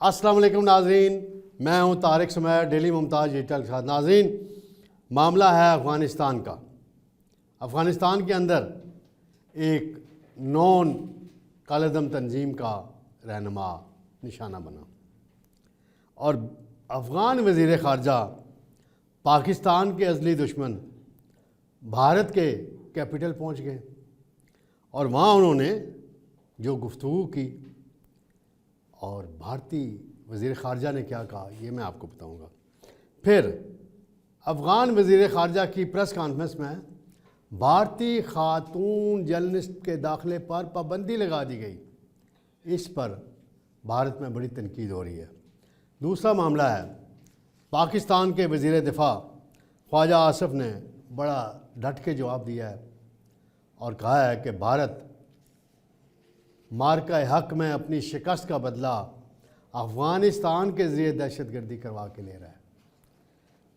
السلام علیکم ناظرین، میں ہوں طارق سمیر، ڈیلی ممتاز ڈیجیٹل کے ساتھ۔ ناظرین، معاملہ ہے افغانستان کا۔ افغانستان کے اندر ایک نون کالعدم تنظیم کا رہنما نشانہ بنا اور افغان وزیر خارجہ پاکستان کے ازلی دشمن بھارت کے کیپٹل پہنچ گئے اور وہاں انہوں نے جو گفتگو کی اور بھارتی وزیر خارجہ نے کیا کہا یہ میں آپ کو بتاؤں گا۔ پھر افغان وزیر خارجہ کی پریس کانفرنس میں بھارتی خاتون جرنلسٹ کے داخلے پر پابندی لگا دی گئی۔ اس پر بھارت میں بڑی تنقید ہو رہی ہے۔ دوسرا معاملہ ہے پاکستان کے وزیر دفاع خواجہ آصف نے بڑا ڈٹ کے جواب دیا ہے اور کہا ہے کہ بھارت مارکہ حق میں اپنی شکست کا بدلہ افغانستان کے ذریعے دہشت گردی کروا کے لے رہا ہے۔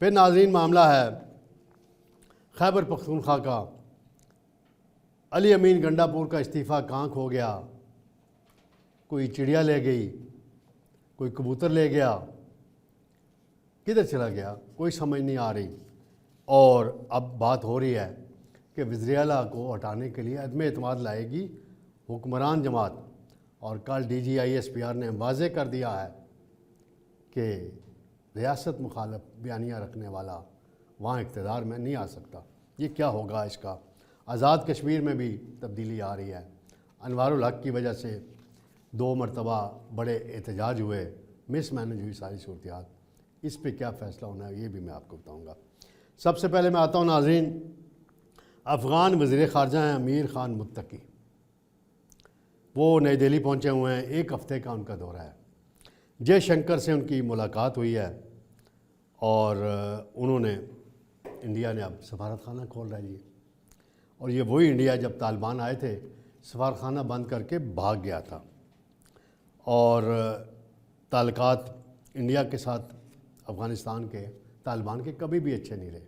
پھر ناظرین معاملہ ہے خیبر پختونخوا کا۔ علی امین گنڈا پور کا استعفیٰ کہاں کھو گیا؟ کوئی چڑیا لے گئی، کوئی کبوتر لے گیا، کدھر چلا گیا کوئی سمجھ نہیں آ رہی۔ اور اب بات ہو رہی ہے کہ وزیر اعلیٰ کو ہٹانے کے لیے عدم اعتماد لائے گی حکمران جماعت، اور کل D G I S P R نے واضح کر دیا ہے کہ ریاست مخالف بیانیہ رکھنے والا وہاں اقتدار میں نہیں آ سکتا۔ یہ کیا ہوگا اس کا؟ آزاد کشمیر میں بھی تبدیلی آ رہی ہے۔ انوار الحق کی وجہ سے 2 مرتبہ بڑے احتجاج ہوئے، مس مینج ہوئی ساری صورتحال۔ اس پہ کیا فیصلہ ہونا ہے یہ بھی میں آپ کو بتاؤں گا۔ سب سے پہلے میں آتا ہوں ناظرین، افغان وزیر خارجہ ہیں امیر خان متقی۔ وہ نئی دہلی پہنچے ہوئے ہیں، 1 ہفتے کا ان کا دورہ ہے۔ جے شنکر سے ان کی ملاقات ہوئی ہے اور انہوں نے انڈیا نے اب سفارت خانہ کھول رہا ہے جی، اور یہ وہی انڈیا جب طالبان آئے تھے سفارت خانہ بند کر کے بھاگ گیا تھا، اور تعلقات انڈیا کے ساتھ افغانستان کے طالبان کے کبھی بھی اچھے نہیں رہے۔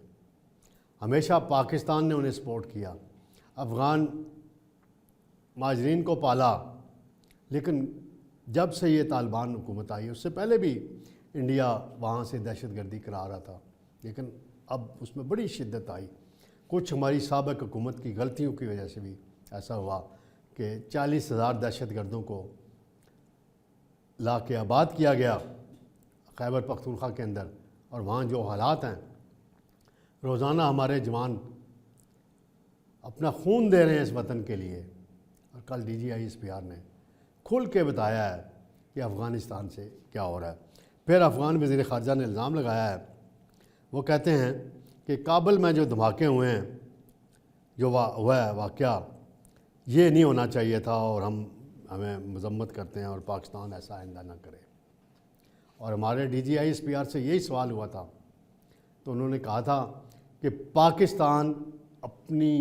ہمیشہ پاکستان نے انہیں سپورٹ کیا، افغان مہاجرین کو پالا، لیکن جب سے یہ طالبان حکومت آئی اس سے پہلے بھی انڈیا وہاں سے دہشت گردی کرا رہا تھا، لیکن اب اس میں بڑی شدت آئی۔ کچھ ہماری سابق حکومت کی غلطیوں کی وجہ سے بھی ایسا ہوا کہ 40,000 دہشت گردوں کو لا کے آباد کیا گیا خیبر پختونخوا کے اندر، اور وہاں جو حالات ہیں، روزانہ ہمارے جوان اپنا خون دے رہے ہیں اس وطن کے لیے، اور کل D G I S P R نے کھل کے بتایا ہے کہ افغانستان سے کیا ہو رہا ہے۔ پھر افغان وزیر خارجہ نے الزام لگایا ہے، وہ کہتے ہیں کہ کابل میں جو دھماکے ہوئے ہیں، جو ہوا ہے واقعہ، یہ نہیں ہونا چاہیے تھا، اور ہمیں مذمت کرتے ہیں اور پاکستان ایسا آئندہ نہ کرے۔ اور ہمارے D G I S P R سے یہی سوال ہوا تھا تو انہوں نے کہا تھا کہ پاکستان اپنی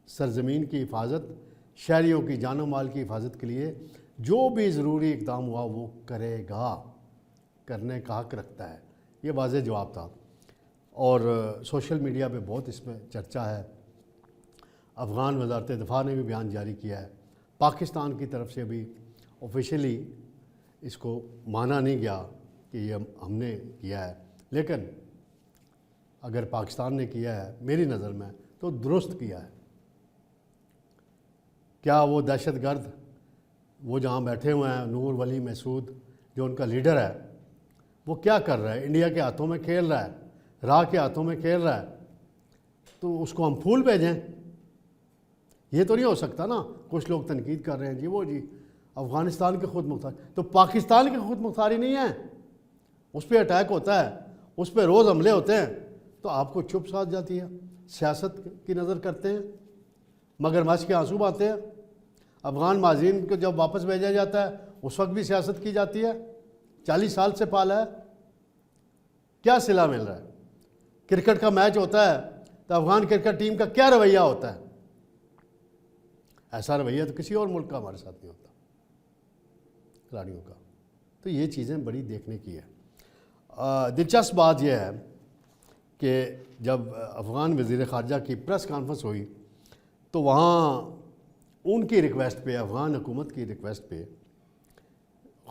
سرزمین کی حفاظت، شہریوں کی جان و مال کی حفاظت کے لیے جو بھی ضروری اقدام ہوا وہ کرے گا، کرنے کا حق رکھتا ہے۔ یہ واضح جواب تھا، اور سوشل میڈیا پہ بہت اس میں چرچا ہے۔ افغان وزارت دفاع نے بھی بیان جاری کیا ہے، پاکستان کی طرف سے بھی آفیشیلی اس کو مانا نہیں گیا کہ یہ ہم نے کیا ہے، لیکن اگر پاکستان نے کیا ہے میری نظر میں تو درست کیا ہے۔ کیا وہ دہشت گرد وہ جہاں بیٹھے ہوئے ہیں، نور ولی مسعود جو ان کا لیڈر ہے، وہ کیا کر رہا ہے؟ انڈیا کے ہاتھوں میں کھیل رہا ہے، راہ کے ہاتھوں میں کھیل رہا ہے، تو اس کو ہم پھول بھیجیں؟ یہ تو نہیں ہو سکتا نا۔ کچھ لوگ تنقید کر رہے ہیں جی افغانستان کے خود مختاری، تو پاکستان کی خود مختاری نہیں ہے، اس پہ اٹیک ہوتا ہے، اس پہ روز حملے ہوتے ہیں، تو آپ کو چپ ساتھ جاتی ہے، سیاست کی نظر کرتے ہیں، مگرمچھ کے آنسو بہاتے ہیں۔ افغان مہاجرین کو جب واپس بھیجا جاتا ہے اس وقت بھی سیاست کی جاتی ہے، 40 سال سے پالا ہے، کیا صلہ مل رہا ہے؟ کرکٹ کا میچ ہوتا ہے تو افغان کرکٹ ٹیم کا کیا رویہ ہوتا ہے؟ ایسا رویہ تو کسی اور ملک کا ہمارے ساتھ نہیں ہوتا کھلاڑیوں کا۔ تو یہ چیزیں بڑی دیکھنے کی ہے۔ دلچسپ بات یہ ہے کہ جب افغان وزیر خارجہ کی پریس کانفرنس ہوئی تو وہاں ان کی ریکویسٹ پہ، افغان حکومت کی ریکویسٹ پہ،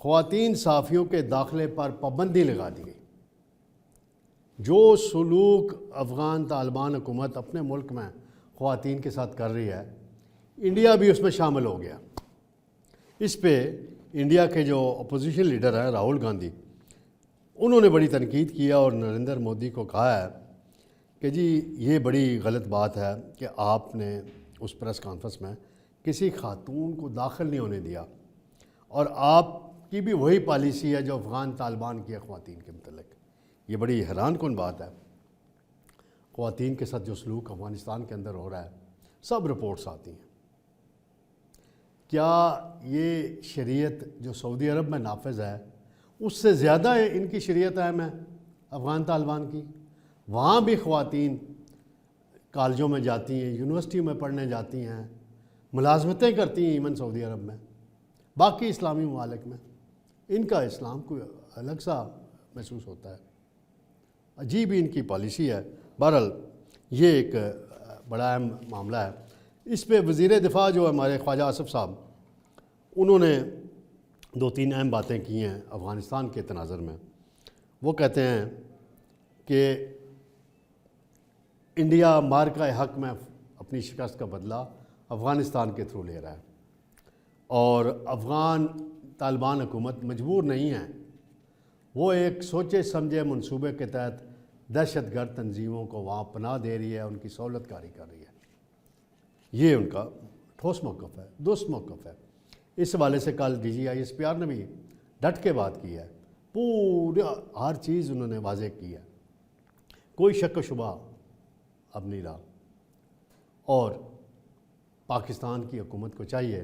خواتین صحافیوں کے داخلے پر پابندی لگا دی گئی۔ جو سلوک افغان طالبان حکومت اپنے ملک میں خواتین کے ساتھ کر رہی ہے، انڈیا بھی اس میں شامل ہو گیا۔ اس پہ انڈیا کے جو اپوزیشن لیڈر ہیں راہل گاندھی، انہوں نے بڑی تنقید کیا اور نریندر مودی کو کہا ہے کہ جی یہ بڑی غلط بات ہے کہ آپ نے اس پریس کانفرنس میں کسی خاتون کو داخل نہیں ہونے دیا، اور آپ کی بھی وہی پالیسی ہے جو افغان طالبان کی ہے خواتین کے متعلق۔ یہ بڑی حیران کن بات ہے۔ خواتین کے ساتھ جو سلوک افغانستان کے اندر ہو رہا ہے، سب رپورٹس آتی ہیں۔ کیا یہ شریعت جو سعودی عرب میں نافذ ہے اس سے زیادہ ان کی شریعت اہم ہے افغان طالبان کی؟ وہاں بھی خواتین کالجوں میں جاتی ہیں، یونیورسٹیوں میں پڑھنے جاتی ہیں، ملازمتیں کرتی ہیں ایون سعودی عرب میں، باقی اسلامی ممالک میں۔ ان کا اسلام کو الگ سا محسوس ہوتا ہے۔ عجیب ہی ان کی پالیسی ہے۔ بہرحال یہ ایک بڑا اہم معاملہ ہے۔ اس پہ وزیر دفاع جو ہمارے خواجہ آصف صاحب، انہوں نے 2-3 اہم باتیں کی ہیں افغانستان کے تناظر میں۔ وہ کہتے ہیں کہ انڈیا مارکہ حق میں اپنی شکست کا بدلہ افغانستان کے تھرو لے رہا ہے، اور افغان طالبان حکومت مجبور نہیں ہے، وہ ایک سوچے سمجھے منصوبے کے تحت دہشت گرد تنظیموں کو وہاں پناہ دے رہی ہے، ان کی سہولت کاری کر رہی ہے۔ یہ ان کا ٹھوس موقف ہے، درست موقف ہے۔ اس حوالے سے کل DGI-SPR نے بھی ڈٹ کے بات کی ہے، پورا ہر چیز انہوں نے واضح کی ہے، کوئی شک و شبہ اب نہیں رہا۔ اور پاکستان کی حکومت کو چاہیے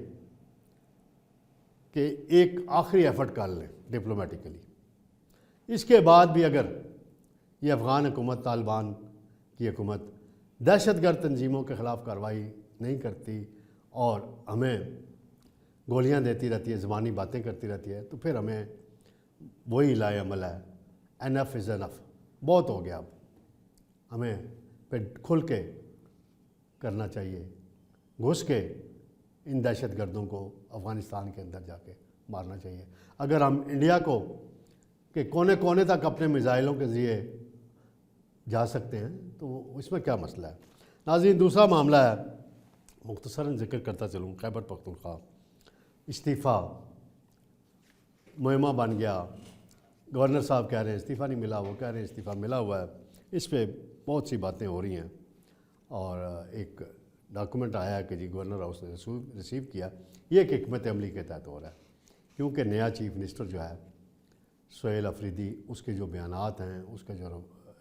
کہ ایک آخری ایفرٹ کر لیں ڈپلومیٹیکلی۔ اس کے بعد بھی اگر یہ افغان حکومت، طالبان کی حکومت دہشت گرد تنظیموں کے خلاف کارروائی نہیں کرتی اور ہمیں گولیاں دیتی رہتی ہے، زبانی باتیں کرتی رہتی ہے، تو پھر ہمیں وہی لائے عمل ہے، انف از انف، بہت ہو گیا اب، ہمیں پھر کھل کے کرنا چاہیے، گھس کے ان دہشت گردوں کو افغانستان کے اندر جا کے مارنا چاہیے۔ اگر ہم انڈیا کو کہ کونے کونے تک اپنے میزائلوں کے ذریعے جا سکتے ہیں تو اس میں کیا مسئلہ ہے۔ ناظرین، دوسرا معاملہ ہے، مختصراً ذکر کرتا چلوں، خیبر پختونخوا استعفیٰ مہمہ بن گیا۔ گورنر صاحب کہہ رہے ہیں استعفیٰ نہیں ملا، وہ کہہ رہے ہیں استعفیٰ ملا ہوا ہے۔ اس پہ بہت سی باتیں ہو رہی ہیں، اور ایک ڈاکومنٹ آیا ہے کہ جی گورنر ہاؤس نے ریسیو کیا۔ یہ ایک حکمت عملی کے تحت ہو رہا ہے، کیونکہ نیا چیف منسٹر جو ہے سہیل افریدی، اس کے جو بیانات ہیں، اس کا جو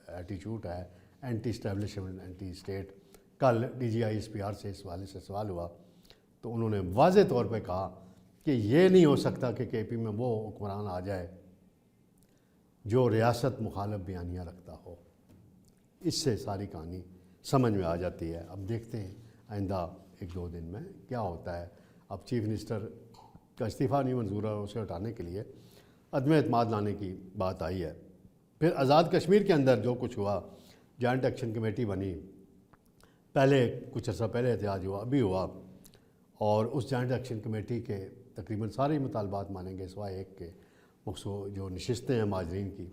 ایٹیچیوڈ ہے اینٹی اسٹیبلشمنٹ، اینٹی اسٹیٹ، کل DGI-SPR سے اس حوالے سے سوال ہوا تو انہوں نے واضح طور پہ کہا کہ یہ نہیں ہو سکتا کہ KP میں وہ حکمران آ جائے جو ریاست مخالف بیانیہ رکھتا ہو۔ اس سے ساری کہانی سمجھ میں آ جاتی ہے۔ اب دیکھتے ہیں آئندہ 1-2 دن میں کیا ہوتا ہے۔ اب چیف منسٹر کا استعفیٰ نہیں منظور ہے، اسے ہٹانے کے لیے عدم اعتماد لانے کی بات آئی ہے۔ پھر آزاد کشمیر کے اندر جو کچھ ہوا، جوائنٹ ایکشن کمیٹی بنی، پہلے کچھ عرصہ پہلے احتجاج ہوا، ابھی ہوا، اور اس جوائنٹ ایکشن کمیٹی کے تقریباً سارے مطالبات مانیں گے سوائے ایک کے، مخصوص جو نشستیں ہیں مہاجرین کی۔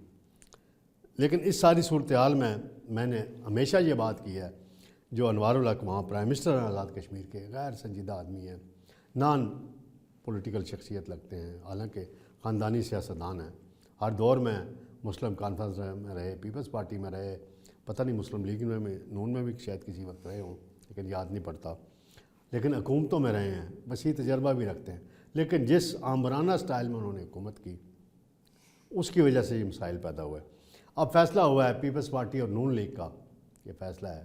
لیکن اس ساری صورتحال میں نے ہمیشہ یہ بات کی ہے، جو انوار الحق وہاں پرائم منسٹر ہیں آزاد کشمیر کے، غیر سنجیدہ آدمی ہیں، نان پولیٹیکل شخصیت لگتے ہیں، حالانکہ خاندانی سیاستدان ہیں۔ ہر دور میں مسلم کانفرنس میں رہے، پیپلز پارٹی میں رہے، پتہ نہیں مسلم لیگ میں نون میں بھی شاید کسی وقت رہے ہوں، لیکن یاد نہیں پڑتا، لیکن حکومتوں میں رہے ہیں، وسیع تجربہ بھی رکھتے ہیں۔ لیکن جس آمرانہ سٹائل میں انہوں نے حکومت کی، اس کی وجہ سے یہ مسائل پیدا ہوئے۔ اب فیصلہ ہوا ہے پیپلز پارٹی اور نون لیگ کا، یہ فیصلہ ہے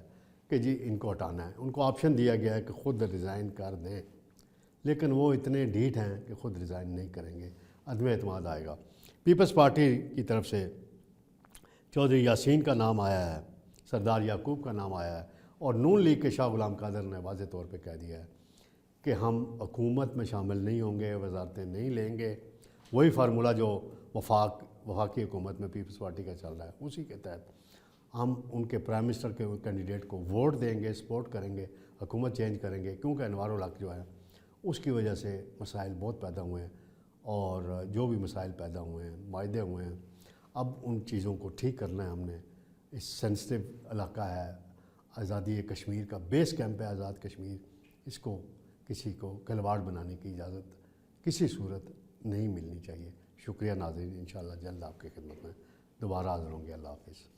کہ جی ان کو ہٹانا ہے۔ ان کو آپشن دیا گیا ہے کہ خود ریزائن کر دیں، لیکن وہ اتنے ڈھیٹ ہیں کہ خود ریزائن نہیں کریں گے، عدم اعتماد آئے گا۔ پیپلز پارٹی کی طرف سے چودھری یاسین کا نام آیا ہے، سردار یعقوب کا نام آیا ہے، اور نون لیگ کے شاہ غلام قادر نے واضح طور پہ کہہ دیا ہے کہ ہم حکومت میں شامل نہیں ہوں گے، وزارتیں نہیں لیں گے۔ وہی فارمولہ جو وفاقی حکومت میں پیپلز پارٹی کا چل رہا ہے، اسی کے تحت ہم ان کے پرائم منسٹر کے کینڈیڈیٹ کو ووٹ دیں گے، سپورٹ کریں گے، حکومت چینج کریں گے، کیونکہ انوار الحق جو ہے اس کی وجہ سے مسائل بہت پیدا ہوئے ہیں، اور جو بھی مسائل پیدا ہوئے ہیں، معاہدے ہوئے ہیں، اب ان چیزوں کو ٹھیک کرنا ہے ہم نے. اس سینسٹیو علاقہ ہے، آزادی کشمیر کا بیس کیمپ ہے آزاد کشمیر، اس کو کسی کو کھلواڑ بنانے کی اجازت کسی صورت نہیں ملنی چاہیے. شکریہ ناظرین، انشاءاللہ جلد آپ کی خدمت میں دوبارہ حاضر ہوں گے. اللہ حافظ.